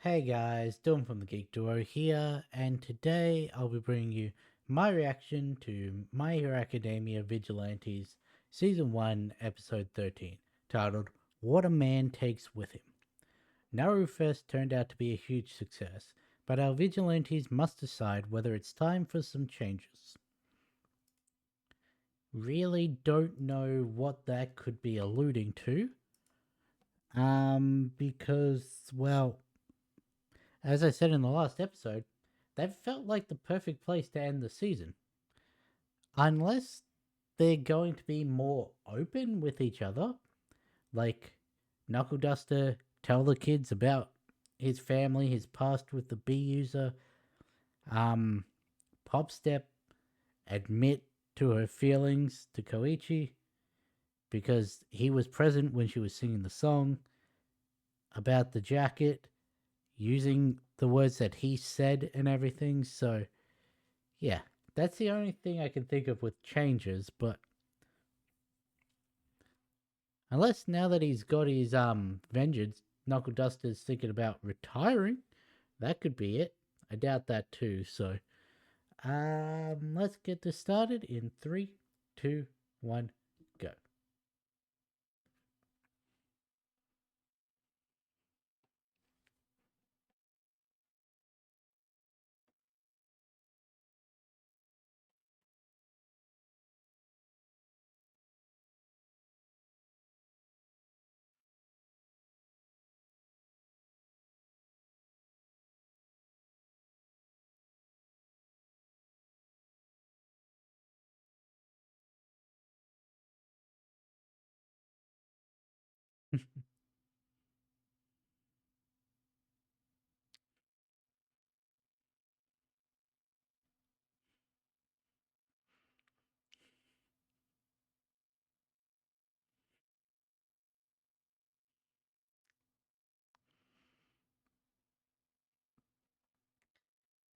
Hey guys, Dylan from the Geek Duo here, and today I'll be bringing you my reaction to My Hero Academia Vigilantes Season 1, Episode 13, titled What a Man Takes With Him. Naru Fest turned out to be a huge success, but our vigilantes must decide whether it's time for some changes. Really don't know what that could be alluding to, because, well, as I said in the last episode, that felt like the perfect place to end the season. Unless they're going to be more open with each other, like Knuckle Duster tell the kids about his family, his past with the B user, um, Popstep admit to her feelings to Koichi because he was present when she was singing the song about the jacket, using the words that he said and everything. So yeah, that's the only thing I can think of with changes, but unless now that he's got his vengeance, Knuckle Duster's thinking about retiring, that could be it. I doubt that too, so let's get this started in three, two, one, go.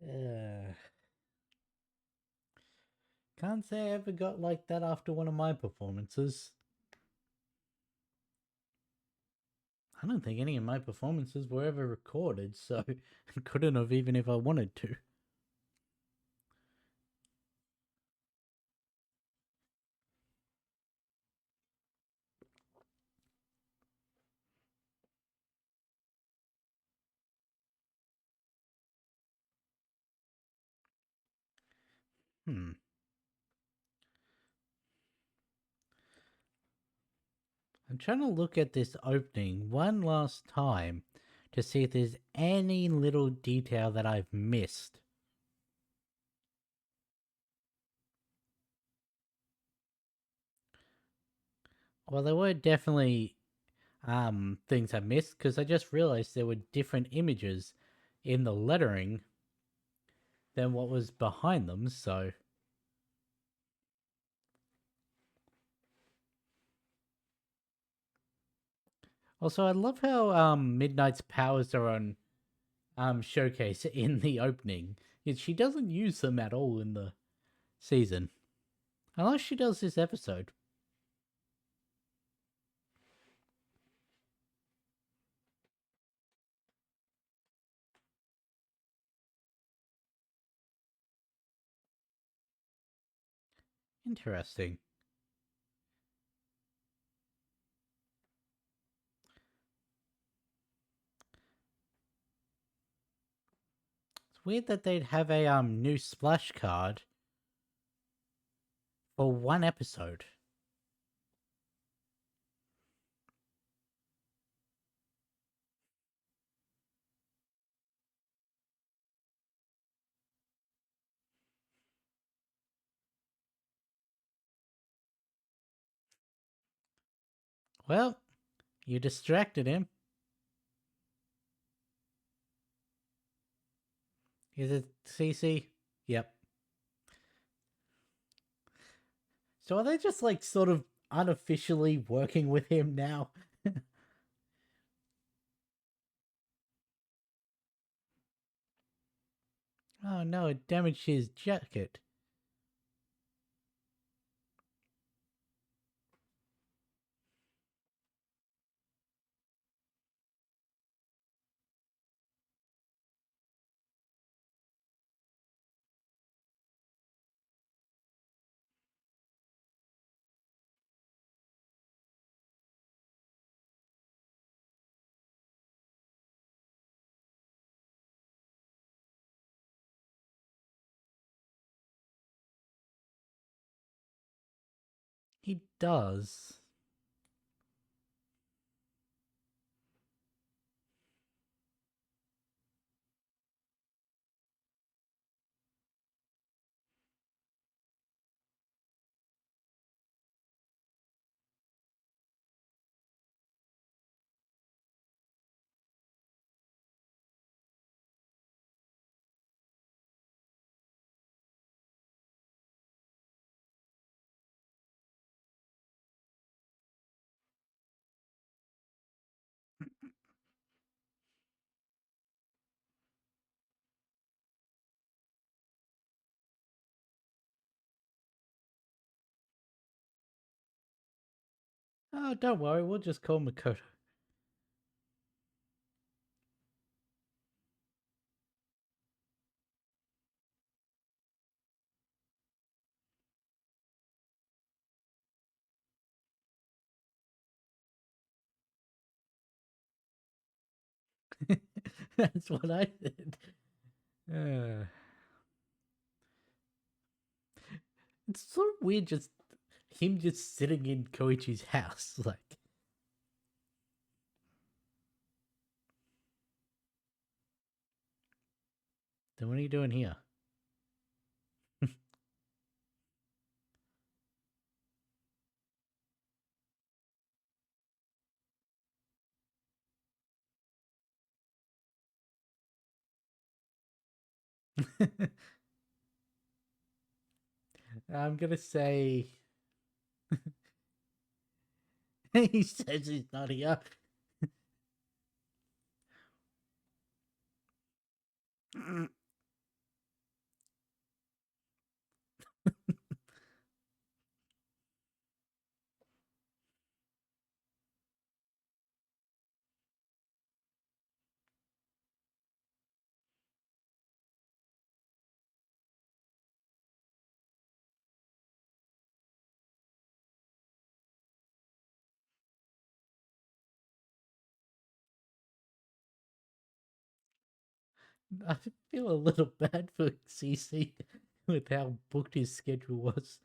uh, can't say I ever got like that after one of my performances. I don't think any of my performances were ever recorded, so I couldn't have even if I wanted to. Hmm. I'm trying to look at this opening one last time to see if there's any little detail that I've missed. Well, there were definitely things I missed because I just realized there were different images in the lettering than what was behind them. So also I love how Midnight's powers are on showcase in the opening. Yet she doesn't use them at all in the season. Unless she does this episode. Interesting. It's weird that they'd have a new splash card for one episode. Well, you distracted him. Is it CC? Yep. So are they just like sort of unofficially working with him now? Oh no, it damaged his jacket. He does. Oh, don't worry, we'll just call Makoto. That's what I did. Uh, it's sort of weird just him just sitting in Koichi's house. Like, then what are you doing here? I'm gonna say he says he's not here. I feel a little bad for CC with how booked his schedule was.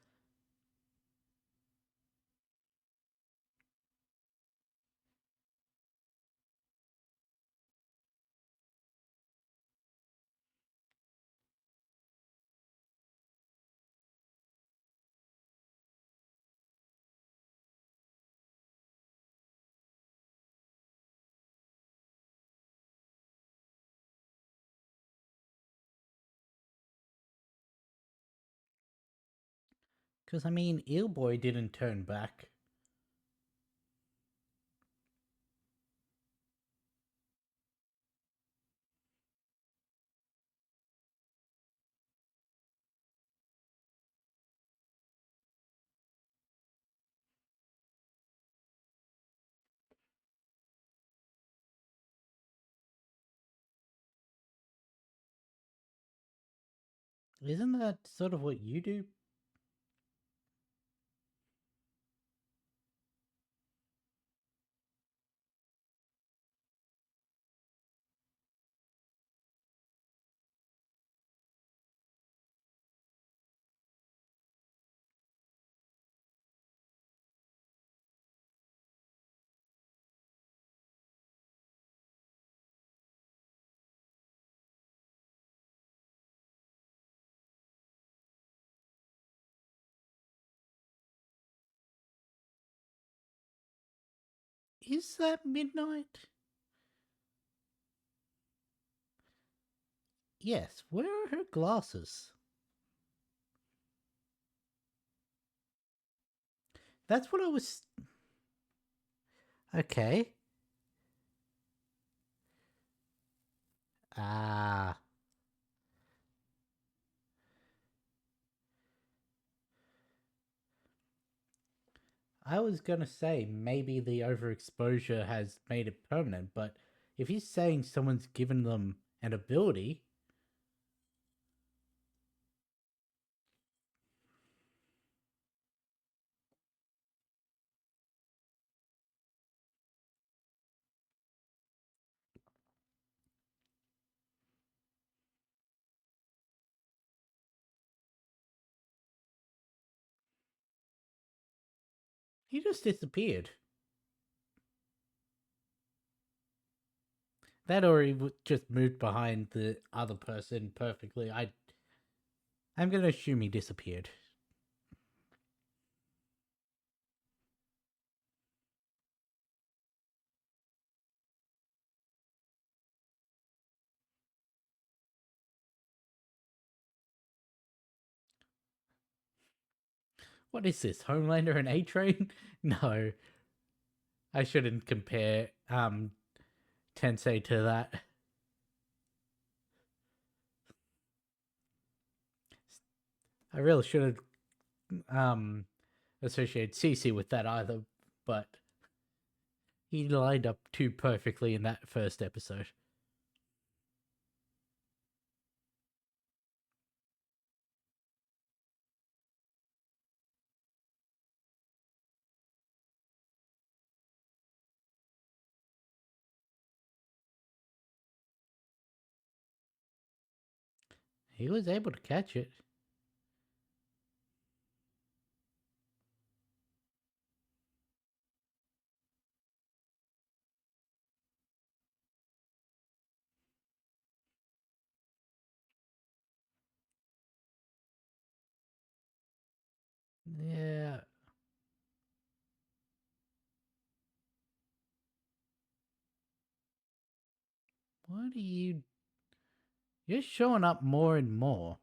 Because, I mean, Eelboy didn't turn back. Isn't that sort of what you do? Is that midnight? Yes. Where are her glasses? That's what I was. Okay. Ah. I was gonna say maybe the overexposure has made it permanent, but if he's saying someone's given them an ability, He just disappeared. That or he just moved behind the other person perfectly. I'm gonna assume he disappeared. What is this? Homelander and A Train? No, I shouldn't compare Tensei to that. I really should have associated Cece with that either, but he lined up too perfectly in that first episode. He was able to catch it. Yeah. What are you? You're showing up more and more.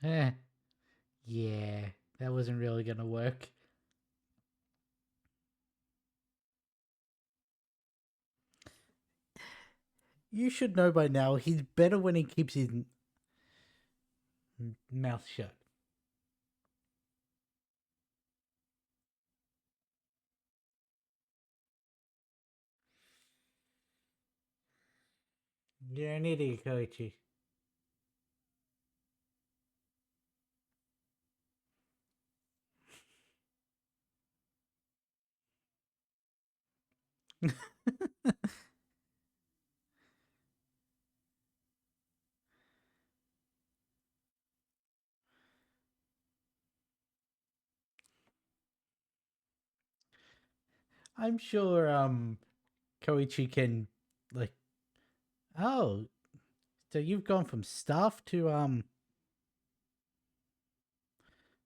Eh, yeah, that wasn't really gonna work. You should know by now, he's better when he keeps his mouth shut. You're an idiot, Koichi. I'm sure Koichi can like oh, so you've gone from staff to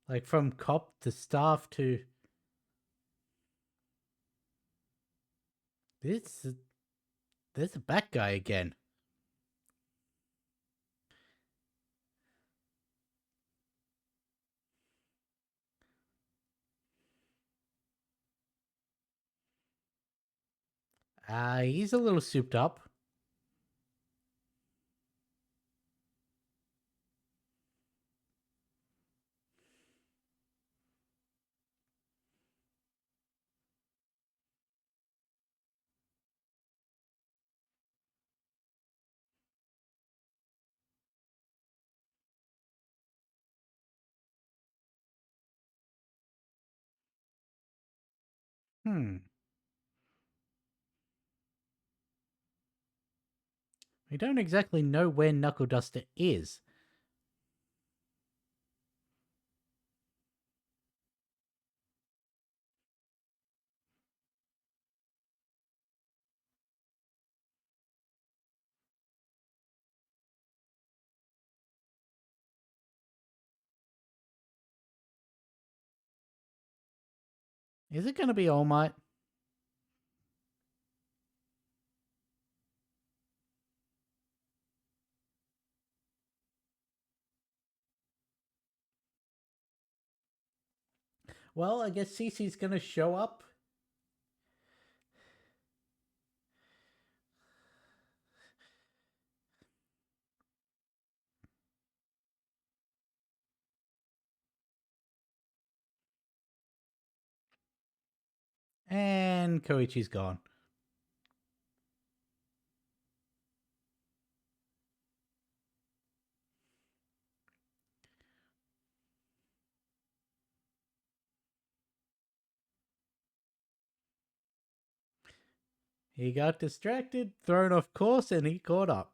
like from cop to staff to this there's a bad guy again. He's a little souped up. Hmm. We don't exactly know where Knuckle Duster is. Is it going to be All Might? Well, I guess Cece's going to show up. And Koichi's gone. He got distracted, thrown off course, and he caught up.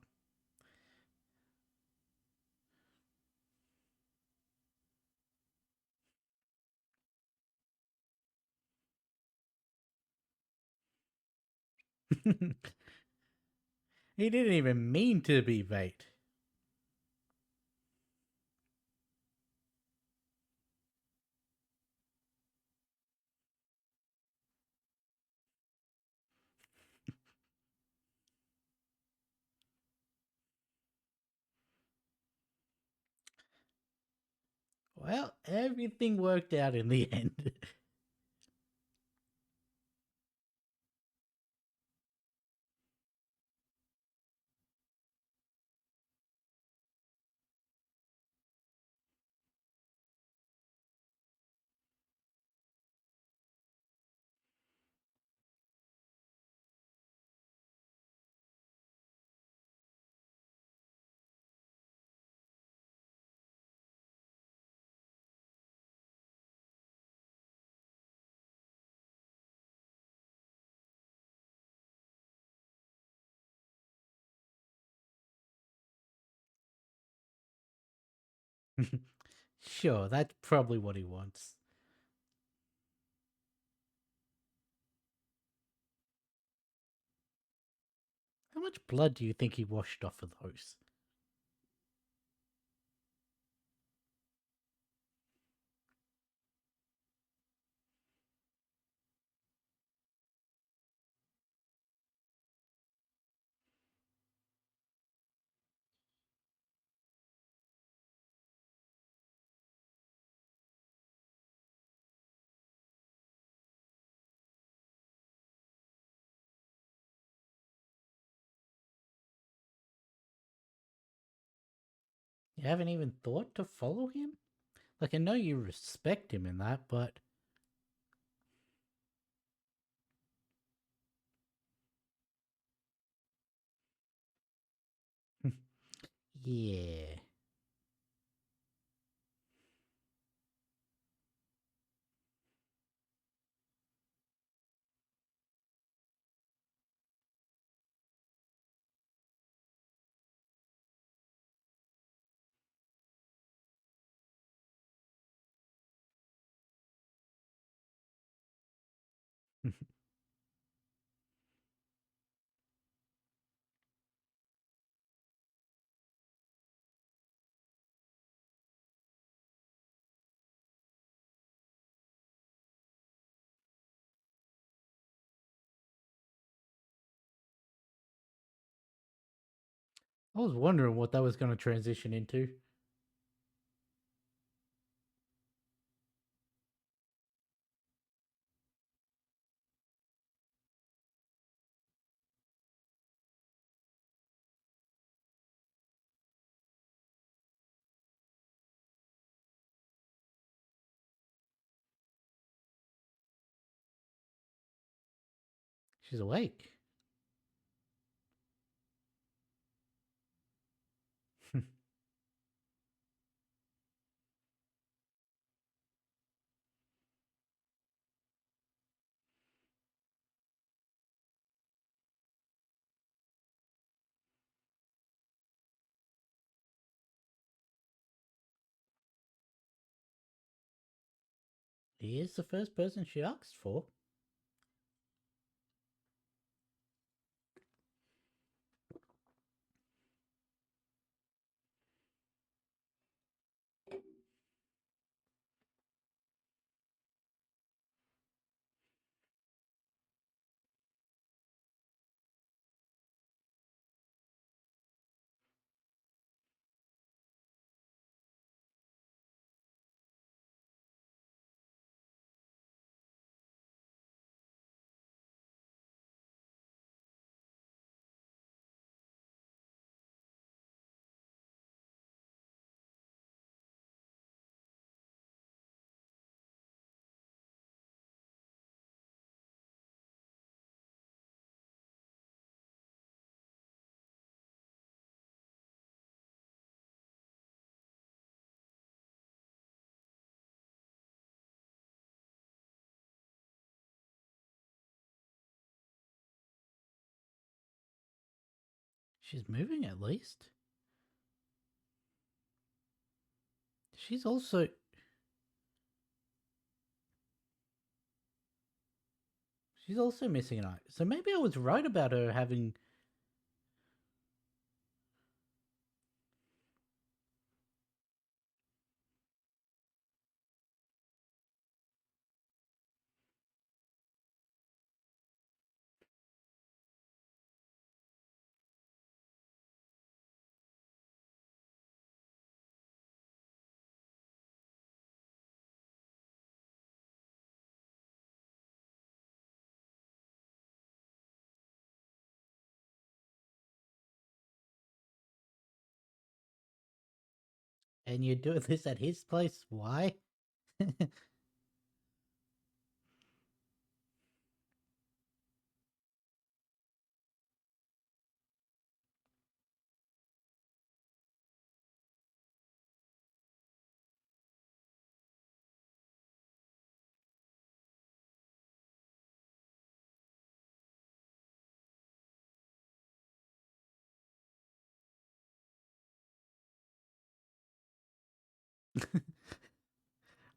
He didn't even mean to be bait. Well, everything worked out in the end. Sure, that's probably what he wants. How much blood do you think he washed off of those? You haven't even thought to follow him? Like, I know you respect him in that, but. Yeah. I was wondering what that was going to transition into. She's awake. He is the first person she asked for. She's moving at least. She's also. She's also missing an eye. So maybe I was right about her having. And you're doing this at his place? Why?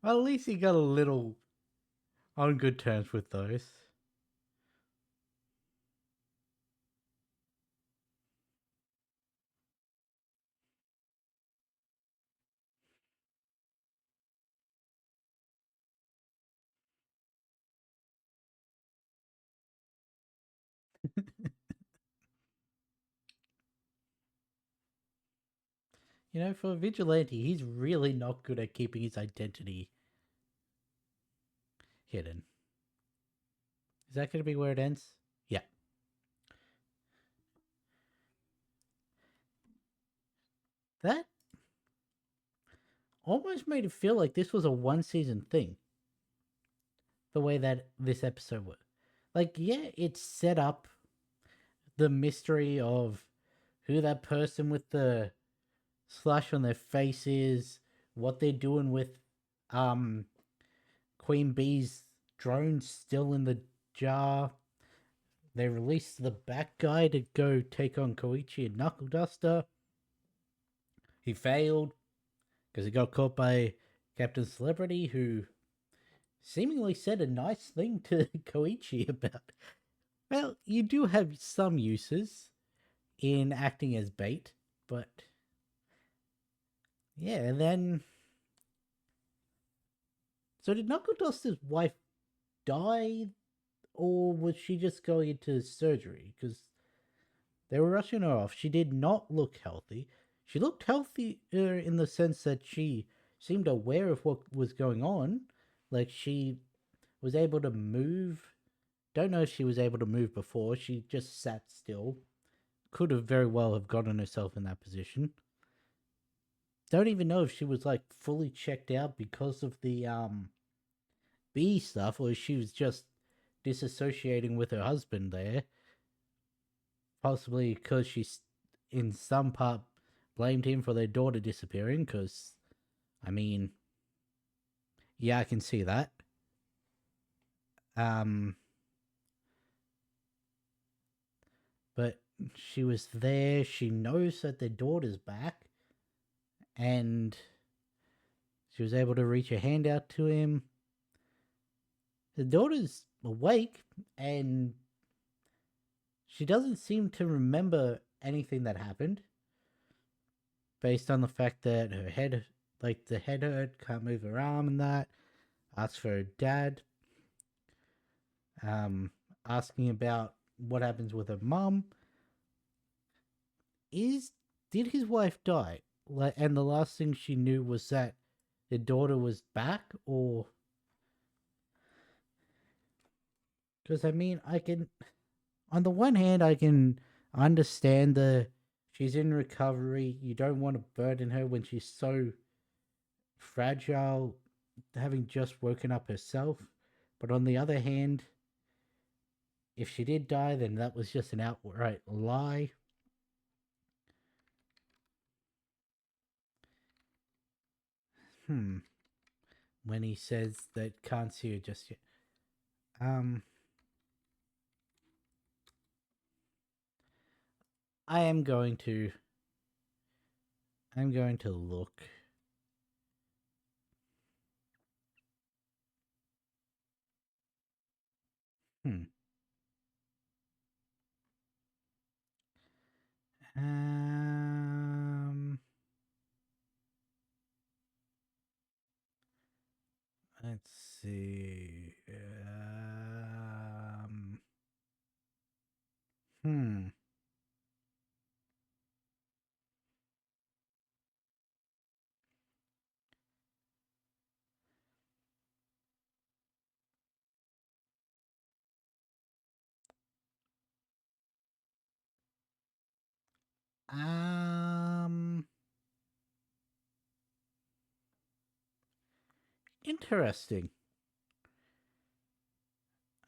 Well, at least he got a little on good terms with those. You know, for a vigilante, he's really not good at keeping his identity hidden. Is that going to be where it ends? Yeah. That almost made it feel like this was a one season thing. The way that this episode was. Like, yeah, it set up the mystery of who that person with the slash on their face is, what they're doing with um Queen Bee's drone still in the jar. They released the back guy to go take on Koichi and Knuckle Duster. He failed because he got caught by Captain Celebrity, who seemingly said a nice thing to Koichi about, well, you do have some uses in acting as bait, but yeah, and then. So did Knuckle Duster's wife die, or was she just going into surgery? Because they were rushing her off. She did not look healthy. She looked healthier in the sense that she seemed aware of what was going on. Like she was able to move. Don't know if she was able to move before. She just sat still. Could have very well have gotten herself in that position. Don't even know if she was like fully checked out because of the B stuff, or she was just disassociating with her husband there. Possibly because she's in some part blamed him for their daughter disappearing. Because, I mean, yeah, I can see that. Um, but she was there. She knows that their daughter's back, and she was able to reach a hand out to him. The daughter's awake, and she doesn't seem to remember anything that happened, based on the fact that her head, like the head hurt, can't move her arm and that. Asks for her dad. Um, Asking about what happens with her mum. Did his wife die? Like, and the last thing she knew was that the daughter was back, or because I mean, I can, on the one hand, I can understand the she's in recovery. You don't want to burden her when she's so fragile, having just woken up herself. But on the other hand, if she did die, then that was just an outright lie. Hmm. When he says that can't see her just yet. Um. I am going to. I'm going to look. Hmm. Um. Let's see. Hmm. Um. Interesting.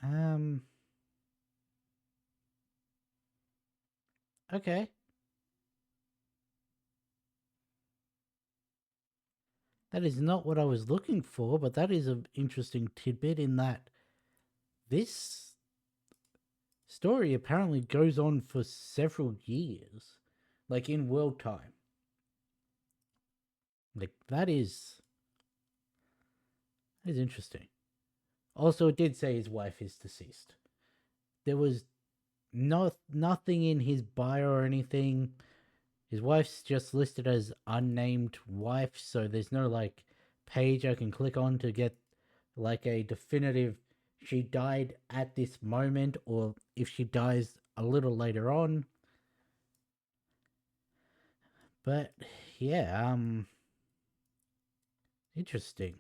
Um. Okay. That is not what I was looking for, but that is an interesting tidbit in that this story apparently goes on for several years, like in world time. Like that is interesting. Also, it did say his wife is deceased. There was nothing in his bio or anything. His wife's just listed as unnamed wife, so there's no like page I can click on to get like a definitive she died at this moment or if she dies a little later on. But yeah, interesting.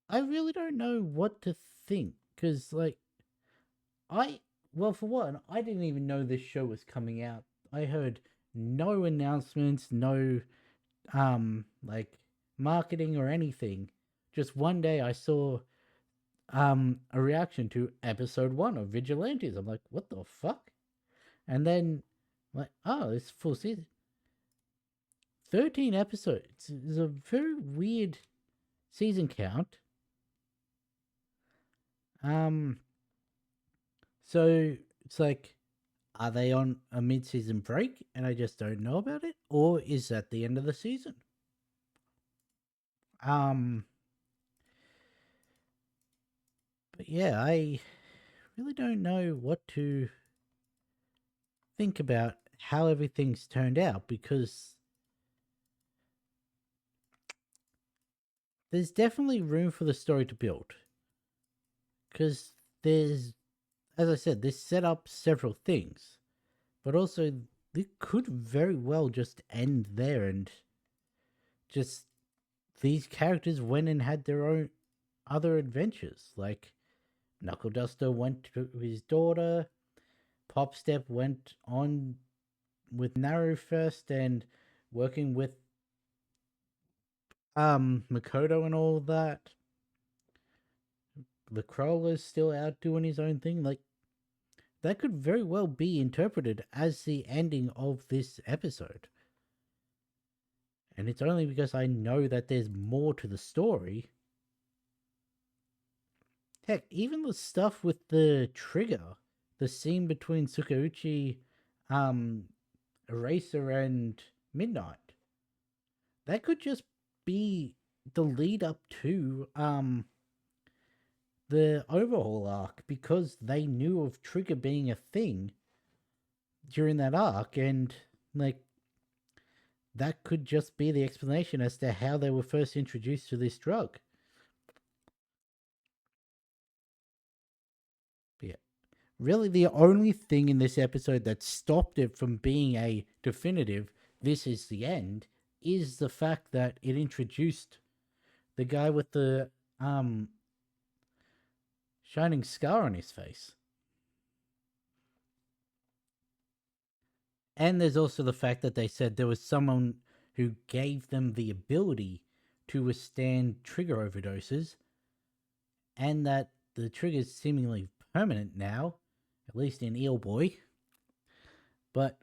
I really don't know what to think cuz like I well for one, I didn't even know this show was coming out. I heard no announcements, no like marketing or anything. Just one day I saw a reaction to episode 1 of Vigilantes. I'm like, what the fuck? And then like, oh, it's full season. 13 episodes. It's a very weird season count. Um so it's like, are they on a mid-season break and I just don't know about it, or is that the end of the season? Um but yeah, I really don't know what to think about how everything's turned out because there's definitely room for the story to build. Because there's, as I said, this set up several things, but also it could very well just end there and just these characters went and had their own other adventures. Like Knuckle Duster went to his daughter, Pop Step went on with Naru first and working with Makoto and all that. The Crawler's still out doing his own thing. Like that could very well be interpreted as the ending of this episode. And it's only because I know that there's more to the story. Heck, even the stuff with the trigger, the scene between Tsukauchi, um, Eraser, and Midnight, that could just be the lead up to the overhaul arc because they knew of Trigger being a thing during that arc, and like that could just be the explanation as to how they were first introduced to this drug. But yeah, really, the only thing in this episode that stopped it from being a definitive "this is the end" is the fact that it introduced the guy with the um shining scar on his face. And there's also the fact that they said there was someone who gave them the ability to withstand trigger overdoses, and that the trigger's seemingly permanent now, at least in Eel Boy. But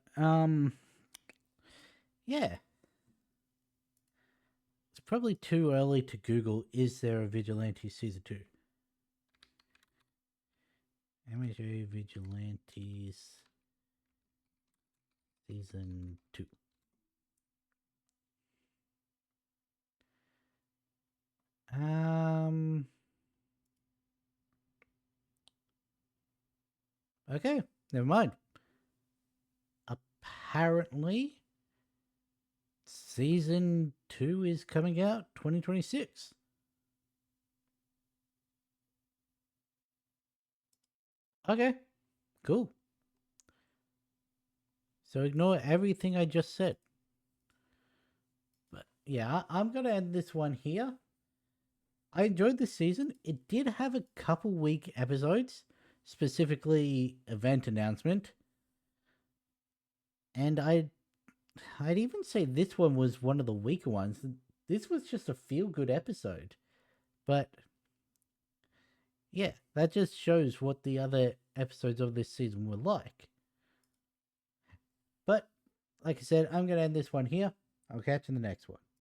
yeah, it's probably too early to Google, is there a Vigilante season 2? MHA Vigilantes Season 2. Okay, never mind. Apparently, Season 2 is coming out 2026. Okay, cool. So ignore everything I just said. But yeah, I'm going to end this one here. I enjoyed this season. It did have a couple weak episodes, specifically event announcement. And I'd even say this one was one of the weaker ones. This was just a feel-good episode. But yeah, that just shows what the other episodes of this season were like. But like I said, I'm going to end this one here. I'll catch you in the next one.